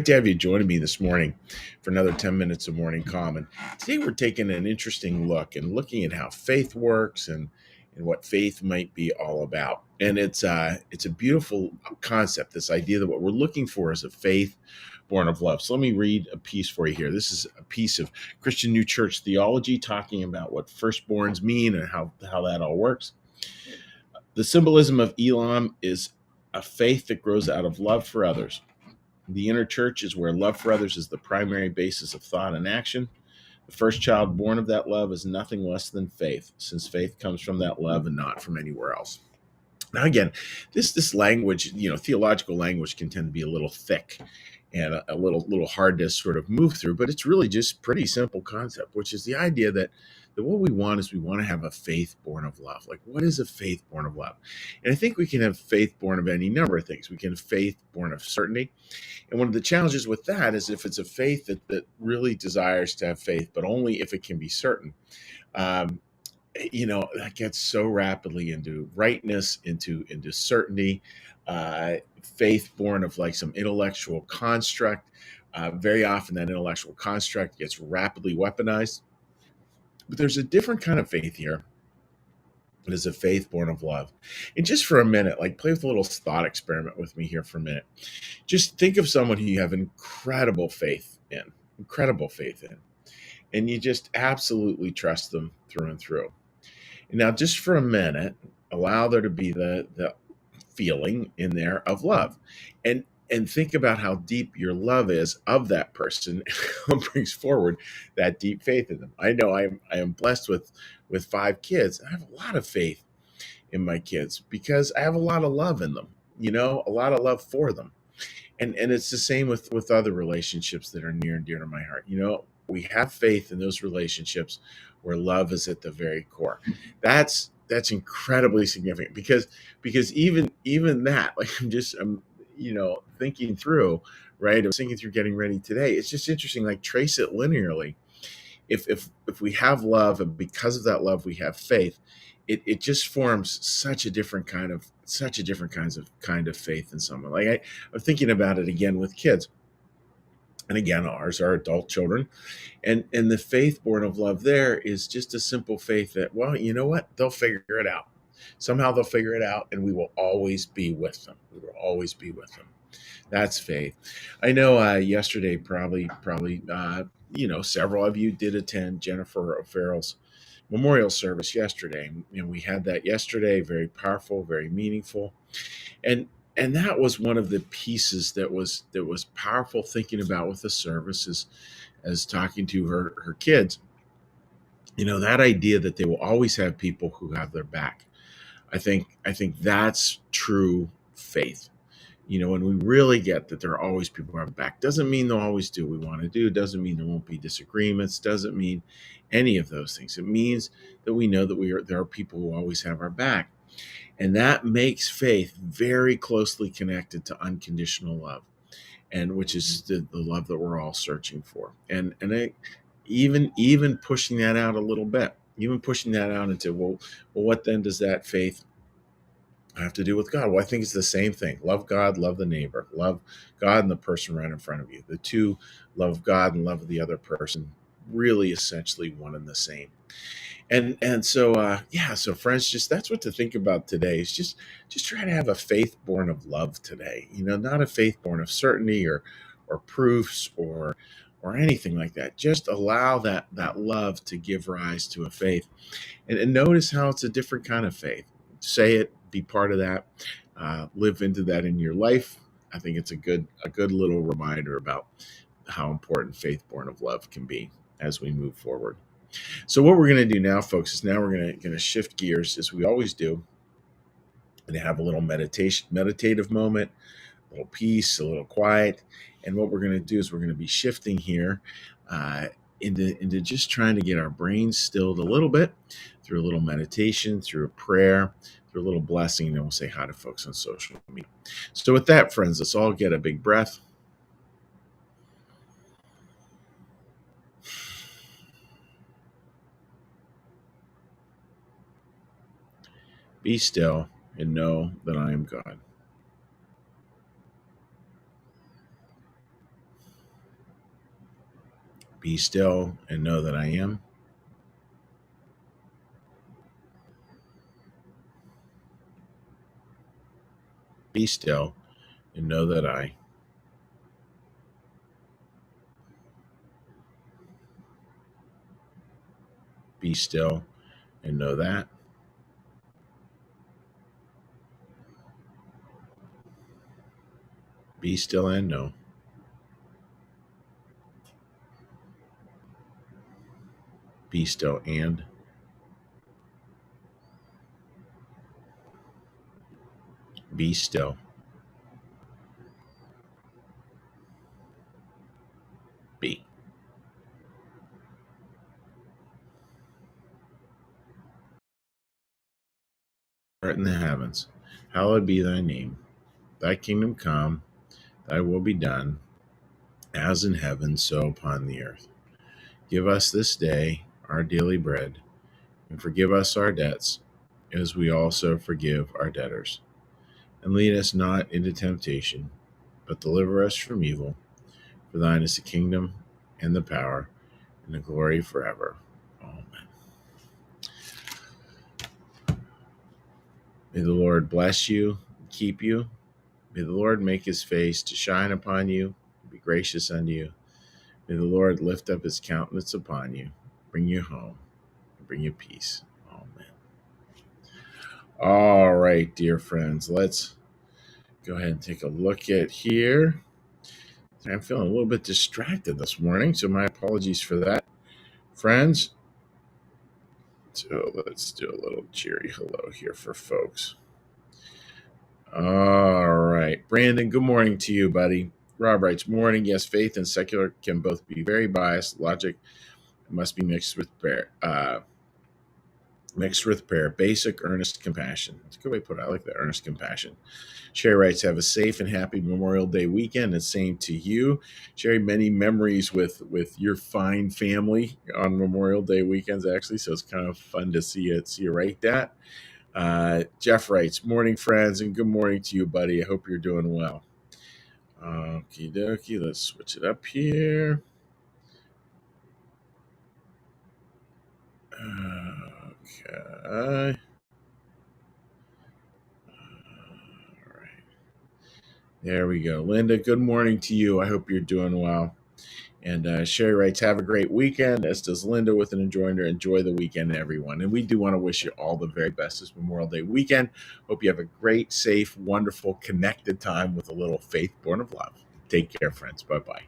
To have you joining me this morning for another 10 minutes of morning calm. And today we're taking an interesting look and looking at how faith works and what faith might be all about. And it's a beautiful concept, this idea that what we're looking for is a faith born of love. So let me read a piece for you here. This is a piece of Christian New Church theology talking about what firstborns mean and how that all works. The symbolism of Elam is a faith that grows out of love for others. The inner church is where love for others is the primary basis of thought and action. The first child born of that love is nothing less than faith, since faith comes from that love and not from anywhere else. Now, again, this language, theological language can tend to be a little thick and a little hard to sort of move through, but it's really just pretty simple concept, which is the idea that what we want is we want to have a faith born of love. Like, what is a faith born of love? And I think we can have faith born of any number of things. We can have faith born of certainty. And one of the challenges with that is if it's a faith that really desires to have faith, but only if it can be certain. Um, that gets so rapidly into rightness, into certainty, faith born of like some intellectual construct. Very often that intellectual construct gets rapidly weaponized. But there's a different kind of faith here. It is a faith born of love. And just for a minute, like play with a little thought experiment with me here for a minute. Just think of someone who you have incredible faith in, and you just absolutely trust them through and through. And now, just for a minute, allow there to be the feeling in there of love, and think about how deep your love is of that person. What brings forward that deep faith in them. I know I am blessed with 5 kids. I have a lot of faith in my kids because I have a lot of love in them. A lot of love for them. And it's the same with other relationships that are near and dear to my heart. We have faith in those relationships where love is at the very core. That's incredibly significant because even that, like I'm thinking through, right. I was thinking through getting ready today. It's just interesting, like trace it linearly. If we have love, and because of that love we have faith, it just forms such a different kind of faith in someone. I'm thinking about it again with kids, and again ours are adult children, and the faith born of love there is just a simple faith that, well, you know what, they'll figure it out. Somehow they'll figure it out, and we will always be with them. We will always be with them. That's faith. I know yesterday, probably, several of you did attend Jennifer O'Farrell's memorial service yesterday. And we had that yesterday, very powerful, very meaningful. And that was one of the pieces that was powerful, thinking about with the service as talking to her kids. That idea that they will always have people who have their back. I think that's true faith. When we really get that there are always people who have back, doesn't mean they'll always do what we want to do, doesn't mean there won't be disagreements, doesn't mean any of those things. It means that we know that there are people who always have our back. And that makes faith very closely connected to unconditional love, and which is the love that we're all searching for. Even pushing that out a little bit, even pushing that out into, well, what then does that faith have to do with God? Well, I think it's the same thing. Love God, love the neighbor, love God and the person right in front of you. The two, love God and love the other person, really essentially one and the same. So friends, just that's what to think about today. Is just try to have a faith born of love today. Not a faith born of certainty or proofs or anything like that. Just allow that love to give rise to a faith, and notice how it's a different kind of faith. Say it, be part of that, live into that in your life. I think it's a good little reminder about how important faith born of love can be as we move forward. So what we're going to do now, folks, is now we're going to shift gears as we always do, and have a little meditative moment, a little peace, a little quiet. And what we're going to do is we're going to be shifting here uh, into just trying to get our brains stilled a little bit through a little meditation, through a prayer, through a little blessing, and then we'll say hi to folks on social media. So with that, friends, let's all get a big breath. Be still and know that I am God. Be still and know that I am. Be still and know that I. Be still and know that. Be still and know. Be still and. Be still. Be. Art in the heavens, hallowed be thy name. Thy kingdom come, thy will be done, as in heaven, so upon the earth. Give us this day our daily bread, and forgive us our debts, as we also forgive our debtors. And lead us not into temptation, but deliver us from evil. For thine is the kingdom, and the power, and the glory forever. Amen. May the Lord bless you, keep you. May the Lord make his face to shine upon you, and be gracious unto you. May the Lord lift up his countenance upon you, bring you home, and bring you peace. Amen. All right, dear friends, let's go ahead and take a look at here. I'm feeling a little bit distracted this morning, so my apologies for that, friends. So let's do a little cheery hello here for folks. All right, Brandon, good morning to you, buddy. Rob writes, morning. Yes, faith and secular can both be very biased. Logic must be mixed with prayer. Basic, earnest compassion. That's a good way to put it. I like that, earnest compassion. Sherry writes, have a safe and happy Memorial Day weekend, and same to you. Sherry, many memories with your fine family on Memorial Day weekends, actually, so it's kind of fun to see you write that. Jeff writes, morning, friends, and good morning to you, buddy. I hope you're doing well. Okie dokie, let's switch it up here. Okay. All right. There we go. Linda, good morning to you. I hope you're doing well. And Sherry writes, have a great weekend, as does Linda with an enjoyer. Enjoy the weekend, everyone. And we do want to wish you all the very best this Memorial Day weekend. Hope you have a great, safe, wonderful, connected time with a little faith born of love. Take care, friends. Bye-bye.